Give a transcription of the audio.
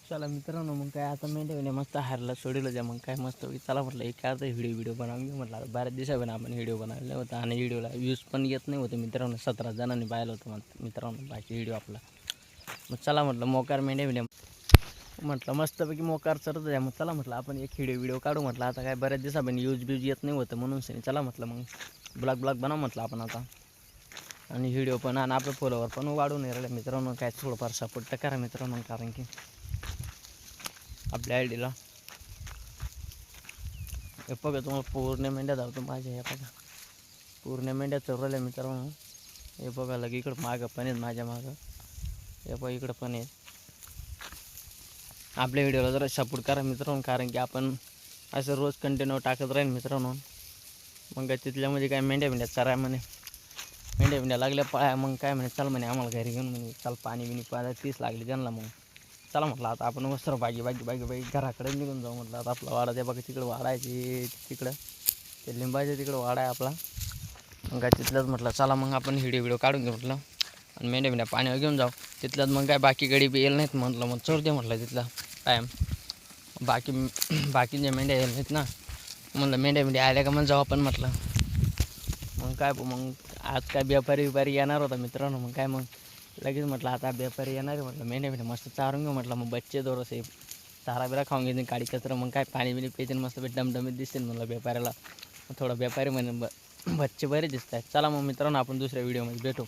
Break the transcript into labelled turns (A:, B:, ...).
A: चला मित्रांनो, मग काय आता मेंढ्या मस्त हारला सोडलं द्या. मग काय मस्त चला म्हटलं एक अर्धा व्हिडिओ बनवून घेऊ म्हटलं. बऱ्याच दिवसापर्यंत आपण व्हिडिओ बनवला होता आणि व्हिडिओला व्ह्यूज पण येत नाही होते मित्रांनो. 17 जणांनी पाहिलं होतं मित्रांनो बाकी व्हिडिओ आपला. मग चला म्हटलं मोकार मेंढ्या म्हटलं मस्तपैकी मोकार चरत द्या. मग चला म्हटलं आपण एक व्हिडिओ काढू म्हटलं. आता काय बऱ्याच दिवसापर्यंत व्ह्यूज येत नाही होतं म्हणून चला म्हटलं मग ब्लॉग बनव म्हटलं आपण आता. आणि व्हिडिओ पण आणि आपलं फॉलोवर पण वाढून राहिले मित्रांनो. काय थोडंफार सपोर्ट तर करा मित्रांनो, कारण की आपल्या आयडीला हे बघा तुम्हाला पूर्ण मेंढ्या धावतो माझ्या. हे बघा पूर्ण मेंढ्या चरवल्या मित्रांनो. हे बघा लगे इकडं मागं पण आहेत माझ्या मागं. हे बघा इकडं पण आहेत. आपल्या व्हिडिओला जरा सपोर्ट करा मित्रांनो, कारण की आपण असं रोज कंटिन्यू टाकत राहील मित्रांनो. मग तिथल्यामध्ये काय मेंढ्या चराय म्हणे, मेंढ्या लागल्या पाया. मग काय म्हणे चल म्हणे आम्हाला घरी घेऊन म्हणे चल पाणी पाजा 30 लागली त्यांना. मग चला म्हटलं आता आपण वस्त्र बागी घराकडे निघून जाऊ म्हटलं. आता आपला वाडा ते बघा तिकडं वाडायची तिकडं ते लिंबाचे तिकडं वाडा आहे आपला. मग काय तिथलंच म्हटलं चला मग आपण व्हिडिओ काढून घेऊ म्हटलं आणि मेंढ्या पाण्यावर घेऊन जाऊ तिथल्याच. मग काय बाकी गडी बी येईल नाहीत म्हटलं. मग चोर दे म्हटलं तिथला टाईम. बाकीच्या मेंढ्या येईल नाहीत ना म्हटलं. मेंढ्या आल्या का मग जाऊ आपण म्हटलं. मग काय मग आज काय व्यापारी येणार होता मित्रांनो. मग काय मग लगेच म्हटलं आता व्यापारी येणार आहे म्हटलं. मेंढ्या मस्त चारून घेऊ म्हटलं. मग बच्चे दोरसे चारा बिरा खाऊन घेते काडी कचरा. मग काय पाणी प्यायचे मस्त डमडमीत दिसते म्हटलं व्यापाऱ्याला. थोडं व्यापारी म्हणे बच्चे बरे दिसत आहेत. चला मग मित्रांनो आपण दुसऱ्या व्हिडिओमध्ये भेटू.